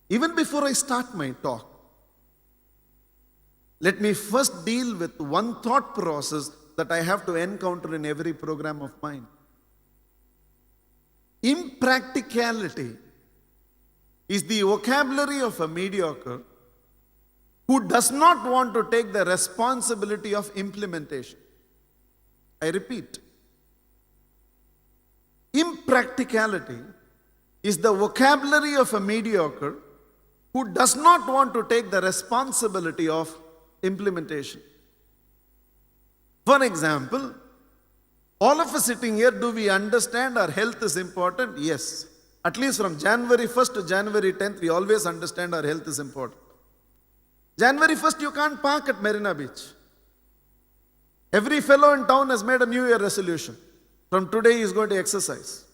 Even before I start my talk, let me first deal with one thought process that I have to encounter in every program of mine. Impracticality is the vocabulary of a mediocre who does not want to take the responsibility of implementation. I repeat, impracticality is the vocabulary of a mediocre who does not want to take the responsibility of implementation. For example, all of us sitting here, do we understand our health is important? Yes. At least from January 1st to January 10th, we always understand our health is important. January 1st, you can't park at Marina Beach. Every fellow in town has made a New Year resolution. From today, he is going to exercise.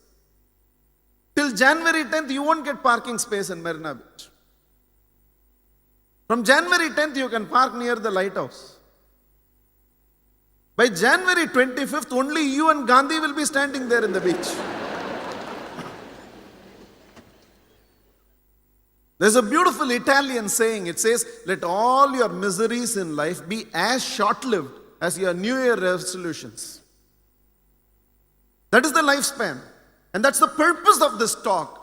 Till January 10th, you won't get parking space in Marina Beach. From January 10th, you can park near the lighthouse. By January 25th, only you and Gandhi will be standing there in the beach. There's a beautiful Italian saying. It says, let all your miseries in life be as short-lived as your New Year resolutions. That is the lifespan. And that's the purpose of this talk.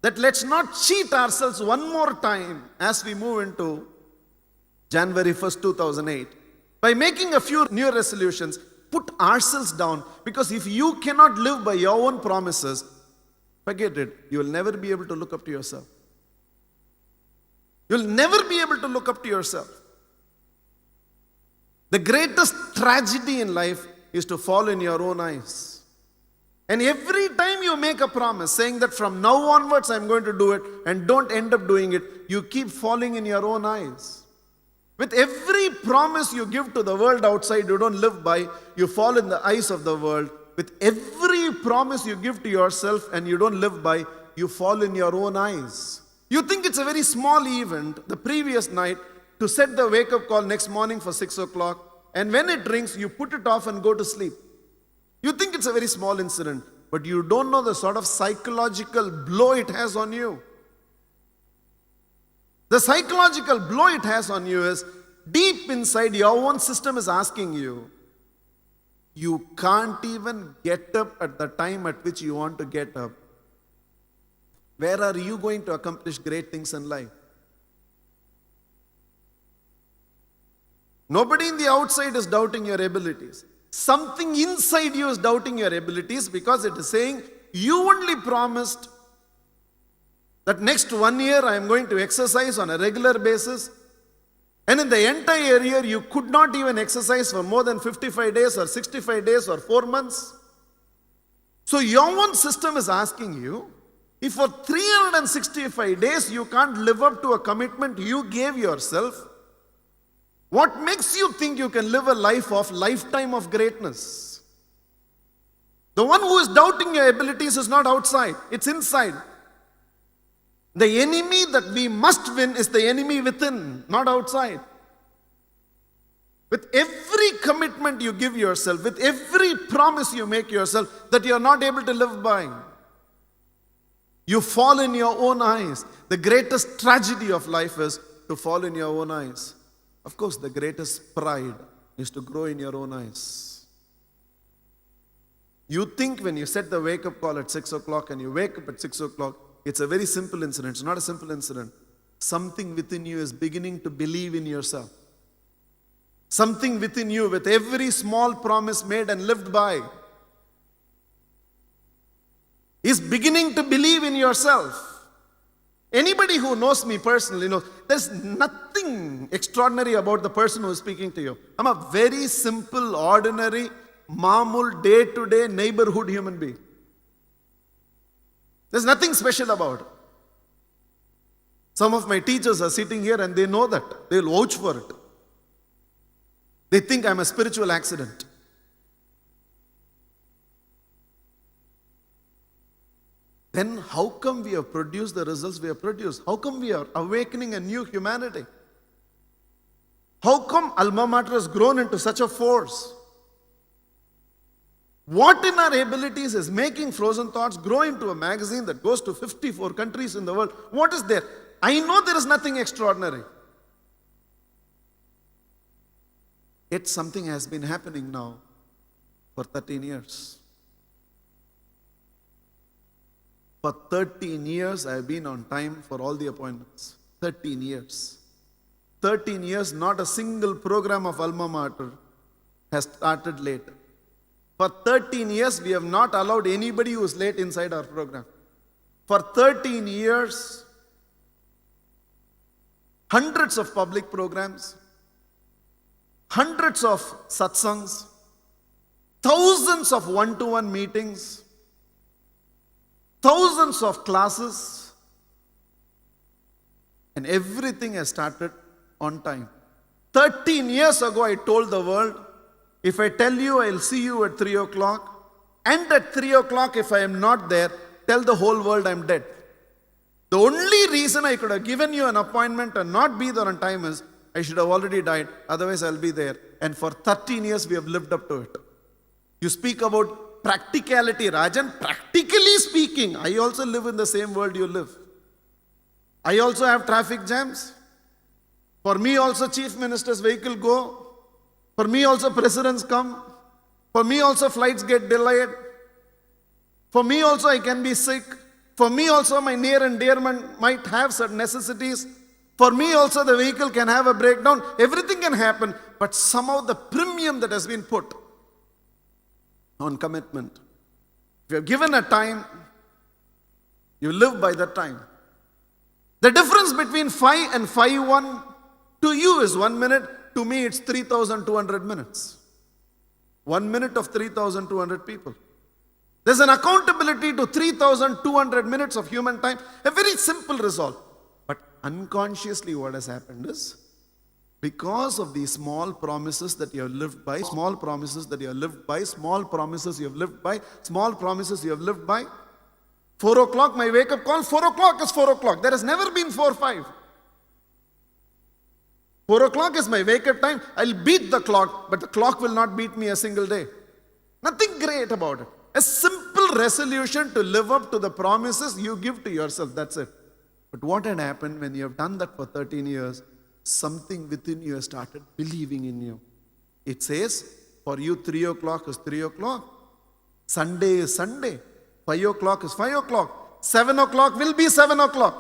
That let's not cheat ourselves one more time as we move into January 1st, 2008. By making a few new resolutions, put ourselves down. Because if you cannot live by your own promises, forget it. You will never be able to look up to yourself. You'll never be able to look up to yourself. The greatest tragedy in life is to fall in your own eyes. And every time you make a promise saying that from now onwards I'm going to do it and don't end up doing it, you keep falling in your own eyes. With every promise you give to the world outside you don't live by, you fall in the eyes of the world. With every promise you give to yourself and you don't live by, you fall in your own eyes. You think it's a very small event the previous night to set the wake-up call next morning for 6 o'clock, and when it rings, you put it off and go to sleep. You think it's a very small incident, but you don't know the sort of psychological blow it has on you. The psychological blow it has on you is deep inside your own system is asking you, you can't even get up at the time at which you want to get up. Where are you going to accomplish great things in life? Nobody in the outside is doubting your abilities. Something inside you is doubting your abilities because it is saying, you only promised that next 1 year I am going to exercise on a regular basis. And in the entire year, you could not even exercise for more than 55 days or 65 days or 4 months. So your own system is asking you, if for 365 days you can't live up to a commitment you gave yourself, what makes you think you can live a lifetime of greatness? The one who is doubting your abilities is not outside, it's inside. The enemy that we must win is the enemy within, not outside. With every commitment you give yourself, with every promise you make yourself that you are not able to live by, you fall in your own eyes. The greatest tragedy of life is to fall in your own eyes. Of course, the greatest pride is to grow in your own eyes. You think when you set the wake-up call at 6 o'clock and you wake up at 6 o'clock, it's a very simple incident. It's not a simple incident. Something within you is beginning to believe in yourself. Something within you, with every small promise made and lived by, is beginning to believe in yourself. Anybody who knows me personally knows there's nothing extraordinary about the person who is speaking to you. I'm a very simple, ordinary, mamul, day-to-day neighborhood human being. There's nothing special about it. Some of my teachers are sitting here and they know that. They'll vouch for it. They think I'm a spiritual accident. Then how come we have produced the results we have produced? How come we are awakening a new humanity? How come Alma Mater has grown into such a force? What in our abilities is making Frozen Thoughts grow into a magazine that goes to 54 countries in the world? What is there? I know there is nothing extraordinary. Yet something has been happening now for 13 years. For 13 years, I have been on time for all the appointments. 13 years. 13 years, not a single program of Alma Mater has started late. For 13 years, we have not allowed anybody who is late inside our program. For 13 years, hundreds of public programs, hundreds of satsangs, thousands of one-to-one meetings, thousands of classes, and everything has started on time. 13 years ago, I told the world, if I tell you I'll see you at 3 o'clock, and at 3 o'clock, if I am not there, tell the whole world I'm dead. The only reason I could have given you an appointment and not be there on time is I should have already died, otherwise I'll be there. And for 13 years, we have lived up to it. You speak about practicality, Rajan. Practically speaking, I also live in the same world you live. I also have traffic jams. For me also, chief minister's vehicle go. For me also, presidents come. For me also, flights get delayed. For me also, I can be sick. For me also, my near and dear man might have certain necessities. For me also, the vehicle can have a breakdown. Everything can happen. But somehow the premium that has been put on commitment. If you have given a time, you live by that time. The difference between 5 and 5:1 to you is 1 minute. To me, it's 3,200 minutes. 1 minute of 3,200 people. There's an accountability to 3,200 minutes of human time. A very simple resolve. But unconsciously what has happened is, because of these small promises that you have lived by, small promises that you have lived by, small promises you have lived by, small promises you have lived by. 4 o'clock, my wake-up call, 4 o'clock is 4 o'clock. There has never been 4:05. 4 o'clock is my wake-up time. I'll beat the clock, but the clock will not beat me a single day. Nothing great about it. A simple resolution to live up to the promises you give to yourself. That's it. But what had happened when you have done that for 13 years? Something within you has started believing in you. It says, for you 3 o'clock is 3 o'clock. Sunday is Sunday. 5 o'clock is 5 o'clock. 7 o'clock will be 7 o'clock.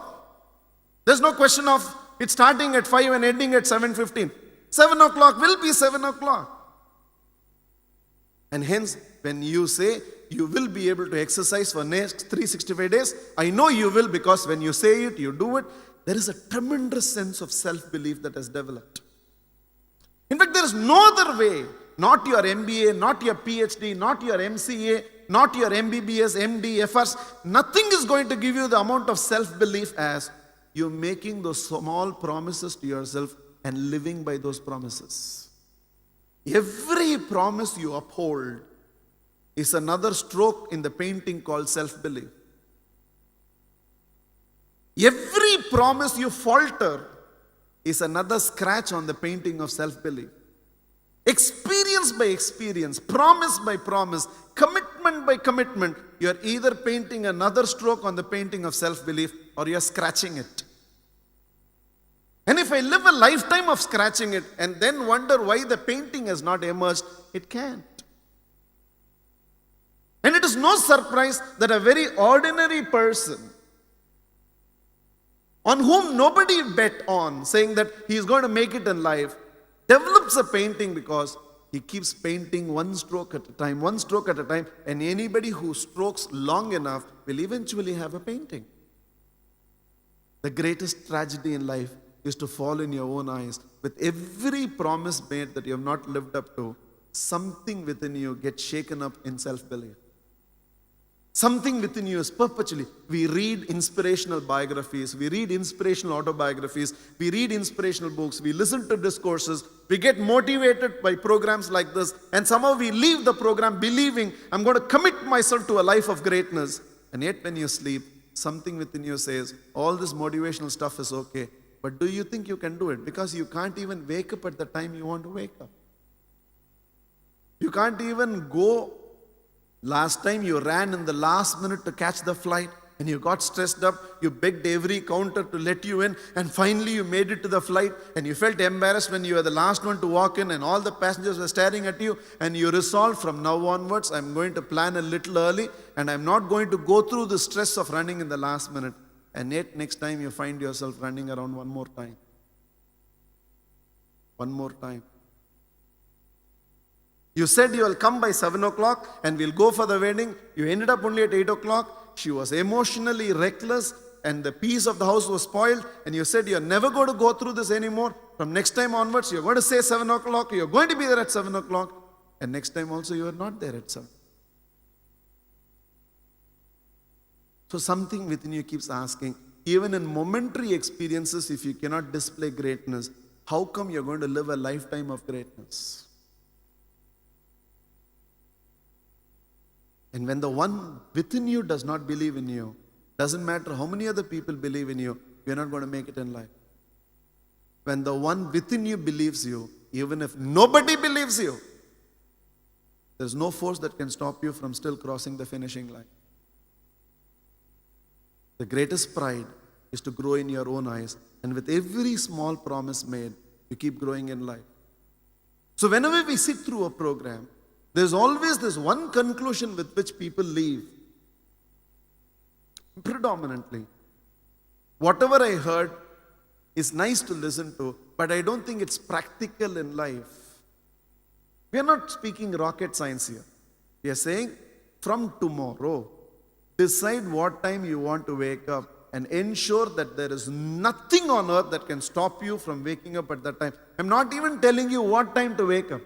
There's no question of it starting at 5 and ending at 7:15. 7 o'clock will be 7 o'clock. And hence, when you say you will be able to exercise for next 365 days, I know you will, because when you say it, you do it. There is a tremendous sense of self-belief that has developed. In fact, there is no other way, not your MBA, not your PhD, not your MCA, not your MBBS, MD, FRs, nothing is going to give you the amount of self-belief as you making those small promises to yourself and living by those promises. Every promise you uphold is another stroke in the painting called self-belief. Every promise you falter is another scratch on the painting of self-belief. Experience by experience, promise by promise, commitment by commitment, you are either painting another stroke on the painting of self-belief or you are scratching it. And if I live a lifetime of scratching it and then wonder why the painting has not emerged, it can't. And it is no surprise that a very ordinary person on whom nobody bet on, saying that he is going to make it in life, develops a painting because he keeps painting one stroke at a time, and anybody who strokes long enough will eventually have a painting. The greatest tragedy in life is to fall in your own eyes. With every promise made that you have not lived up to, something within you gets shaken up in self-belief. Something within you is perpetually. We read inspirational biographies, we read inspirational autobiographies, we read inspirational books, we listen to discourses, we get motivated by programs like this, and somehow we leave the program believing, I'm going to commit myself to a life of greatness. And yet when you sleep, something within you says, all this motivational stuff is okay, but do you think you can do it? Because you can't even wake up at the time you want to wake up. You can't even go. Last time you ran in the last minute to catch the flight. and you got stressed up, you begged every counter to let you in, and finally you made it to the flight, and you felt embarrassed when you were the last one to walk in and all the passengers were staring at you, and you resolved from now onwards, I'm going to plan a little early and I'm not going to go through the stress of running in the last minute. And yet next time you find yourself running around one more time. One more time. You said you will come by 7 o'clock and we'll go for the wedding. You ended up only at 8 o'clock. She was emotionally reckless and the peace of the house was spoiled. And you said you're never going to go through this anymore. From next time onwards, you're going to say 7 o'clock. You're going to be there at 7 o'clock. And next time also you are not there at 7. So something within you keeps asking, even in momentary experiences, if you cannot display greatness, how come you're going to live a lifetime of greatness? And when the one within you does not believe in you, doesn't matter how many other people believe in you, you're not going to make it in life. When the one within you believes you, even if nobody believes you, there's no force that can stop you from still crossing the finishing line. The greatest pride is to grow in your own eyes, and with every small promise made, you keep growing in life. So whenever we sit through a program, there's always this one conclusion with which people leave. Predominantly, whatever I heard is nice to listen to, but I don't think it's practical in life. We are not speaking rocket science here. We are saying, from tomorrow, decide what time you want to wake up and ensure that there is nothing on earth that can stop you from waking up at that time. I'm not even telling you what time to wake up.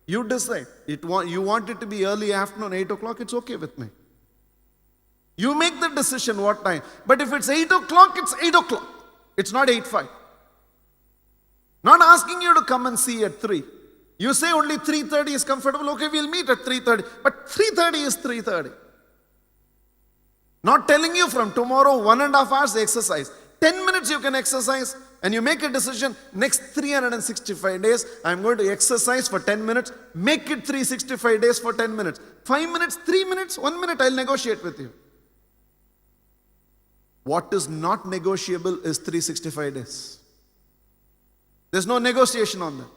You decide. You want it to be early afternoon, 8 o'clock, it's okay with me. You make the decision what time. But if it's 8 o'clock, it's 8 o'clock. It's not 8:05. Not asking you to come and see at 3. You say only 3:30 is comfortable. Okay, we'll meet at 3:30. But 3:30 is 3:30. Not telling you from tomorrow 1.5 hours exercise. 10 minutes you can exercise and you make a decision. Next 365 days, I'm going to exercise for 10 minutes. Make it 365 days for 10 minutes. 5 minutes, 3 minutes, 1 minute, I'll negotiate with you. What is not negotiable is 365 days. There's no negotiation on that.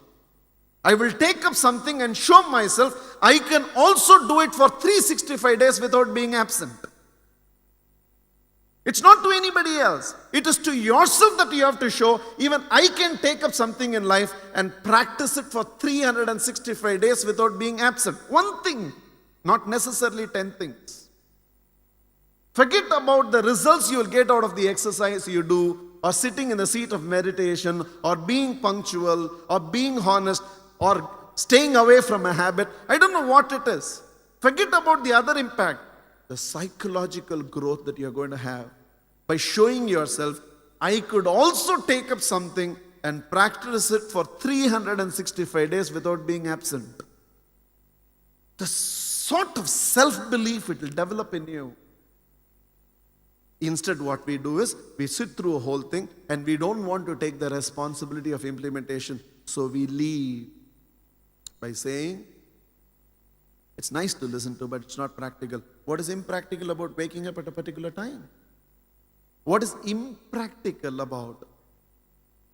I will take up something and show myself I can also do it for 365 days without being absent. It's not to anybody else. It is to yourself that you have to show, even I can take up something in life and practice it for 365 days without being absent. One thing, not necessarily 10 things. Forget about the results you will get out of the exercise you do, or sitting in the seat of meditation, or being punctual, or being honest, or staying away from a habit. I don't know what it is. Forget about the other impact. The psychological growth that you're going to have by showing yourself, I could also take up something and practice it for 365 days without being absent. The sort of self-belief it will develop in you. Instead, what we do is, we sit through a whole thing and we don't want to take the responsibility of implementation. So we leave by saying, it's nice to listen to, but it's not practical. What is impractical about waking up at a particular time? What is impractical about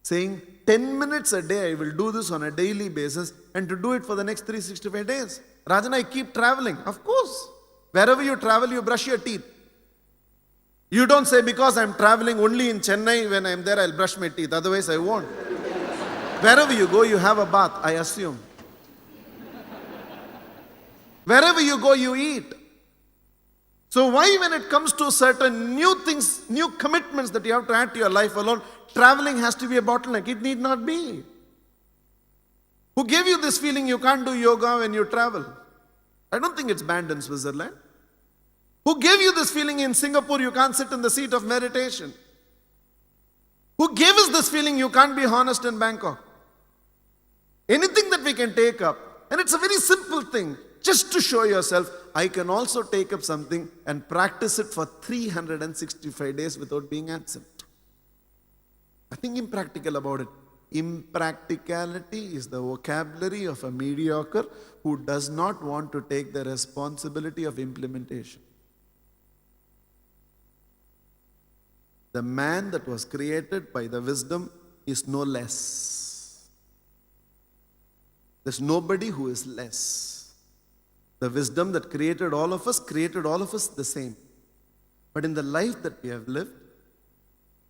saying 10 minutes a day, I will do this on a daily basis, and to do it for the next 365 days? Rajan, I keep traveling. Of course. Wherever you travel, you brush your teeth. You don't say, because I'm traveling only in Chennai, when I'm there, I'll brush my teeth. Otherwise, I won't. Wherever you go, you have a bath, I assume. Wherever you go, you eat. So why, when it comes to certain new things, new commitments that you have to add to your life alone, traveling has to be a bottleneck? It need not be. Who gave you this feeling you can't do yoga when you travel? I don't think it's banned in Switzerland. Who gave you this feeling in Singapore you can't sit in the seat of meditation? Who gave us this feeling you can't be honest in Bangkok? Anything that we can take up, and it's a very simple thing, just to show yourself, I can also take up something and practice it for 365 days without being absent. Nothing impractical about it. Impracticality is the vocabulary of a mediocre who does not want to take the responsibility of implementation. The man that was created by the wisdom is no less. There's nobody who is less. The wisdom that created all of us the same. But in the life that we have lived,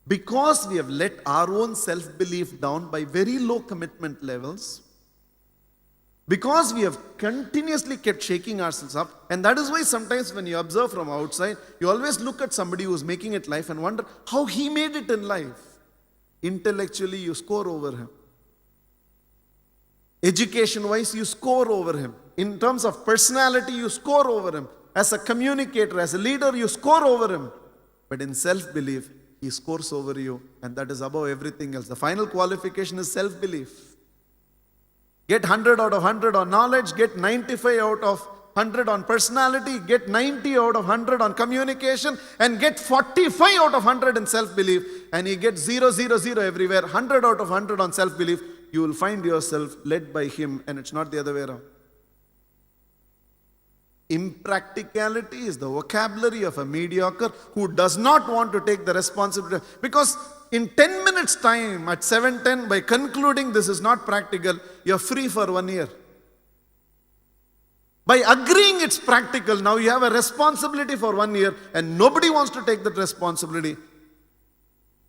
because we have let our own self-belief down by very low commitment levels, because we have continuously kept shaking ourselves up, and that is why sometimes when you observe from outside, you always look at somebody who's making it life and wonder how he made it in life. Intellectually, you score over him. Education-wise, you score over him. In terms of personality, you score over him. As a communicator, as a leader, you score over him. But in self-belief, he scores over you, and that is above everything else. The final qualification is self-belief. Get 100 out of 100 on knowledge, get 95 out of 100 on personality, get 90 out of 100 on communication, and get 45 out of 100 in self-belief, and you get 0, 0, 0 everywhere, 100 out of 100 on self-belief, you will find yourself led by him, and it's not the other way around. Impracticality is the vocabulary of a mediocre who does not want to take the responsibility. Because in 10 minutes time, at 7:10, by concluding this is not practical, you're free for 1 year. By agreeing it's practical, now you have a responsibility for 1 year and nobody wants to take that responsibility.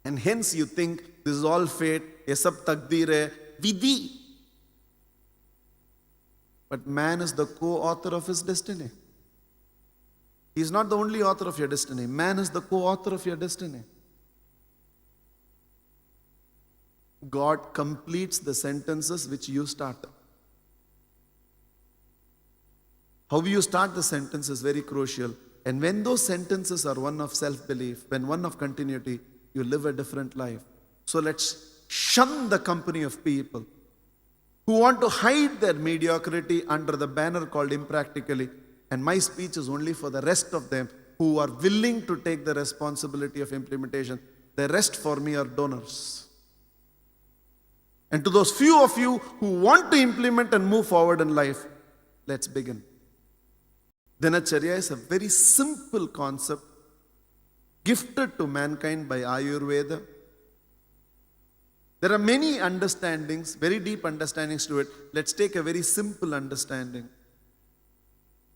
And hence you think this is all fate, ye sab takdeer hai, vidhi. But man is the co-author of his destiny. He is not the only author of your destiny. Man is the co-author of your destiny. God completes the sentences which you start. How you start the sentence is very crucial. And when those sentences are one of self-belief, when one of continuity, you live a different life. So let's shun the company of people who want to hide their mediocrity under the banner called impractically. And my speech is only for the rest of them who are willing to take the responsibility of implementation. The rest for me are donors. And to those few of you who want to implement and move forward in life, let's begin. Dinacharya is a very simple concept gifted to mankind by Ayurveda. There are many understandings, very deep understandings to it. Let's take a very simple understanding.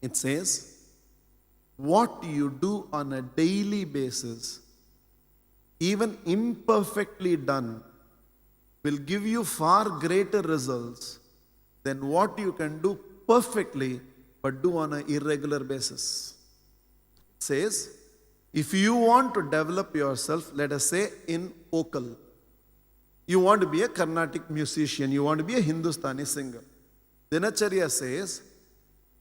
It says, what you do on a daily basis, even imperfectly done, will give you far greater results than what you can do perfectly but do on an irregular basis. It says, if you want to develop yourself, let us say in vocal, you want to be a Carnatic musician, you want to be a Hindustani singer. Dinacharya says,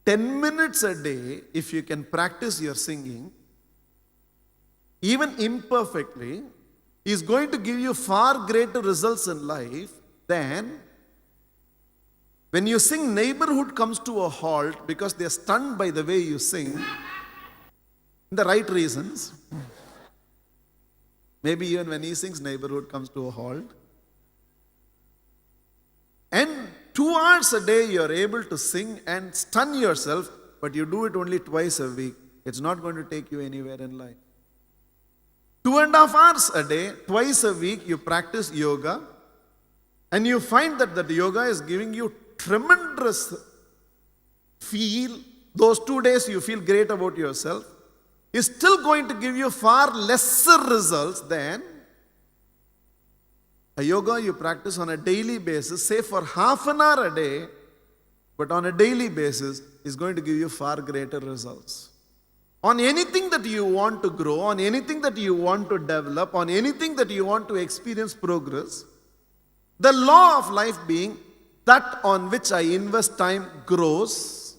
10 minutes a day, if you can practice your singing, even imperfectly, is going to give you far greater results in life than when you sing neighborhood comes to a halt because they are stunned by the way you sing, the right reasons. Maybe even when he sings, neighborhood comes to a halt. And 2 hours a day you are able to sing and stun yourself, but you do it only twice a week. It's not going to take you anywhere in life. 2.5 hours a day, twice a week, you practice yoga, and you find that the yoga is giving you tremendous feel. Those 2 days you feel great about yourself. Is still going to give you far lesser results than a yoga you practice on a daily basis, say for half an hour a day, but on a daily basis is going to give you far greater results. On anything that you want to grow, on anything that you want to develop, on anything that you want to experience progress, the law of life being that on which I invest time grows.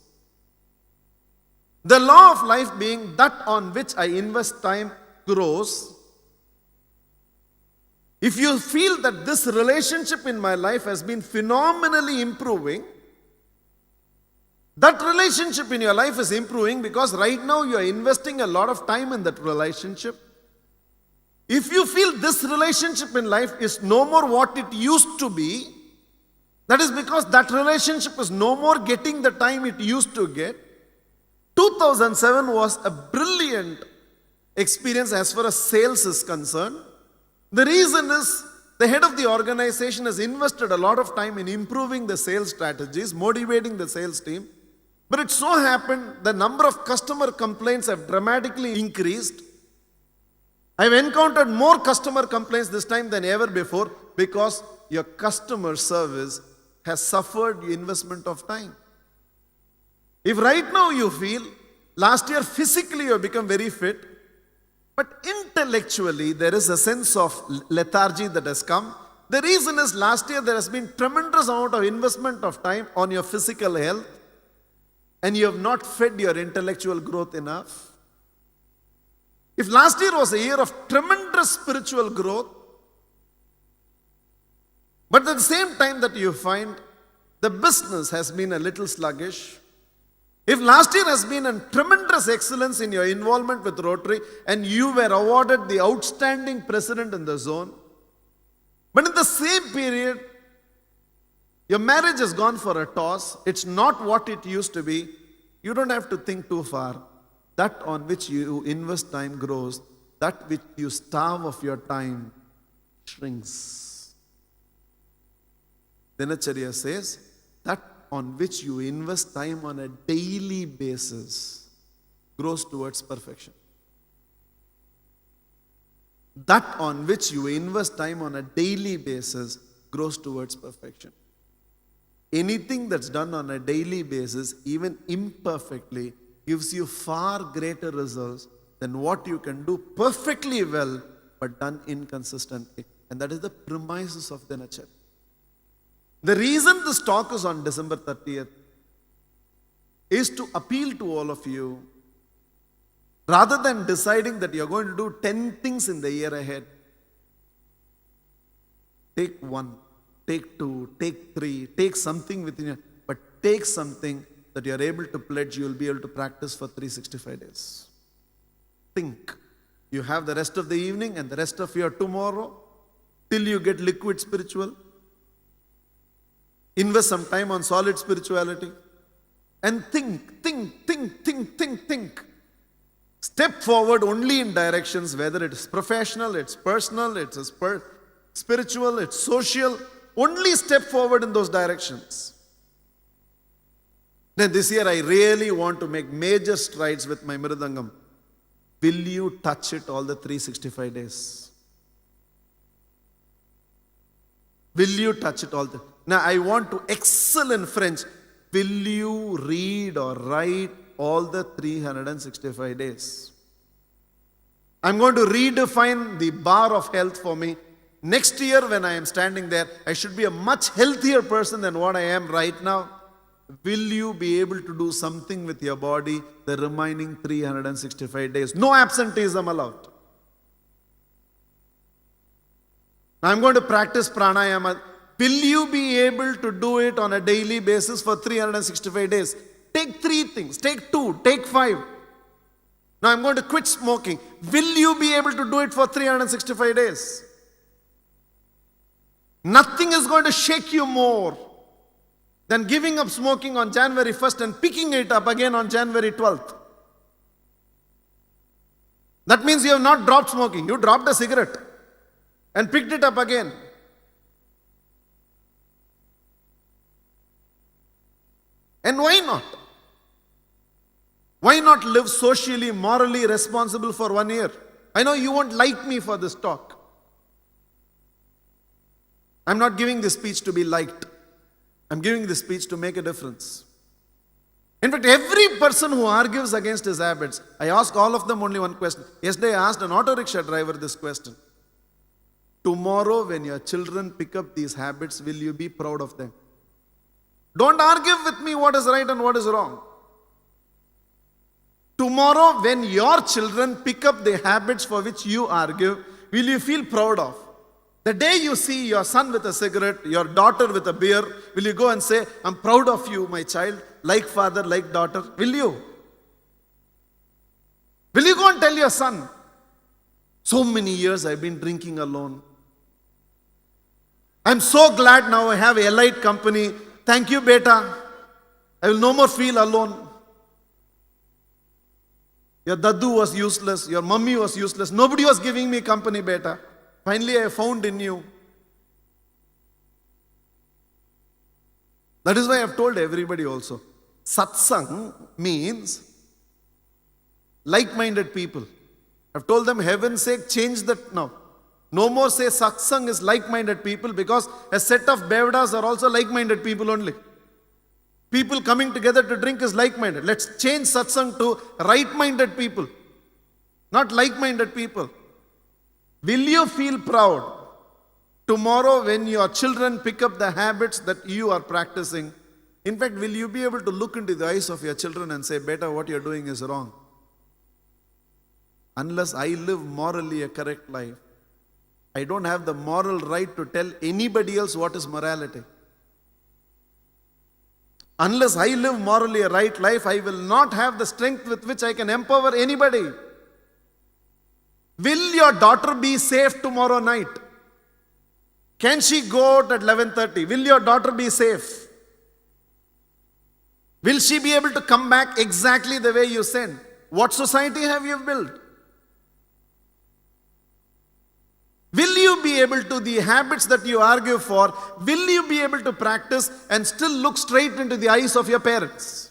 The law of life being that on which I invest time grows. If you feel that this relationship in my life has been phenomenally improving, that relationship in your life is improving because right now you are investing a lot of time in that relationship. If you feel this relationship in life is no more what it used to be, that is because that relationship is no more getting the time it used to get. 2007 was a brilliant experience as far as sales is concerned. The reason is the head of the organization has invested a lot of time in improving the sales strategies, motivating the sales team. But it so happened the number of customer complaints have dramatically increased. I've encountered more customer complaints this time than ever before because your customer service has suffered your investment of time. If right now you feel, last year physically you have become very fit, but intellectually there is a sense of lethargy that has come. The reason is last year there has been tremendous amount of investment of time on your physical health and you have not fed your intellectual growth enough. If last year was a year of tremendous spiritual growth, but at the same time that you find the business has been a little sluggish, if last year has been a tremendous excellence in your involvement with Rotary and you were awarded the outstanding president in the zone, but in the same period, your marriage has gone for a toss, it's not what it used to be, you don't have to think too far. That on which you invest time grows, that which you starve of your time shrinks. Dinacharya says, that on which you invest time on a daily basis grows towards perfection. That on which you invest time on a daily basis grows towards perfection. Anything that's done on a daily basis, even imperfectly, gives you far greater results than what you can do perfectly well but done inconsistently. And that is the premises of Dinacharya. The reason this talk is on December 30th is to appeal to all of you, rather than deciding that you're going to do 10 things in the year ahead, take 1, take 2, take 3, take something within you, but take something that you're able to pledge you'll be able to practice for 365 days. Think. You have the rest of the evening and the rest of your tomorrow till you get liquid spiritual. Invest some time on solid spirituality and think. Step forward only in directions, whether it is professional, it's personal, it's spiritual, it's social. Only step forward in those directions. Then this year I really want to make major strides with my Mridangam. Will you touch it all the 365 days? Will you touch it all the... Now I want to excel in French. Will you read or write all the 365 days? I'm going to redefine the bar of health for me. Next year when I am standing there, I should be a much healthier person than what I am right now. Will you be able to do something with your body the remaining 365 days? No absenteeism allowed. I'm going to practice pranayama. Will you be able to do it on a daily basis for 365 days? Take 3 things, take 2, take 5. Now I'm going to quit smoking. Will you be able to do it for 365 days? Nothing is going to shake you more than giving up smoking on January 1st and picking it up again on January 12th. That means you have not dropped smoking. You dropped a cigarette and picked it up again. And why not? Why not live socially, morally responsible for 1 year? I know you won't like me for this talk. I'm not giving this speech to be liked. I'm giving this speech to make a difference. In fact, every person who argues against his habits, I ask all of them only one question. Yesterday I asked an auto rickshaw driver this question. Tomorrow when your children pick up these habits, will you be proud of them? Don't argue with me what is right and what is wrong. Tomorrow when your children pick up the habits for which you argue, will you feel proud of? The day you see your son with a cigarette, your daughter with a beer, will you go and say, I'm proud of you, my child, like father, like daughter? Will you? Will you go and tell your son, so many years I've been drinking alone. I'm so glad now I have a Elite company. Thank you, beta. I will no more feel alone. Your daddu was useless. Your mummy was useless. Nobody was giving me company, beta. Finally, I found in you. That is why I have told everybody also. Satsang means like-minded people. I've told them, heaven's sake, change that now. No more say satsang is like-minded people, because a set of bevadas are also like-minded people only. People coming together to drink is like-minded. Let's change satsang to right-minded people, not like-minded people. Will you feel proud tomorrow when your children pick up the habits that you are practicing? In fact, will you be able to look into the eyes of your children and say, beta, what you're doing is wrong? Unless I live morally a correct life, I don't have the moral right to tell anybody else what is morality. Unless I live morally a right life, I will not have the strength with which I can empower anybody. Will your daughter be safe tomorrow night? Can she go out at 11:30? Will your daughter be safe? Will she be able to come back exactly the way you sent? What society have you built? Will you be able to, the habits that you argue for, will you be able to practice and still look straight into the eyes of your parents?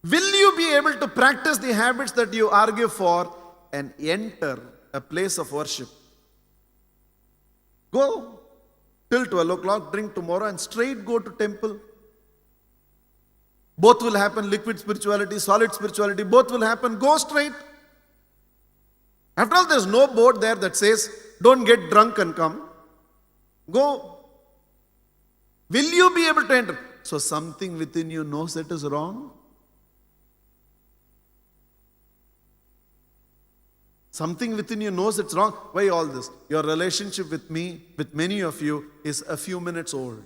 Will you be able to practice the habits that you argue for and enter a place of worship? Go till 12 o'clock, drink tomorrow, and straight go to temple. Both will happen, liquid spirituality, solid spirituality, both will happen. Go straight. After all, there's no board there that says, don't get drunk and come. Go. Will you be able to enter? So something within you knows it is wrong. Something within you knows it's wrong. Why all this? Your relationship with me, with many of you, is a few minutes old.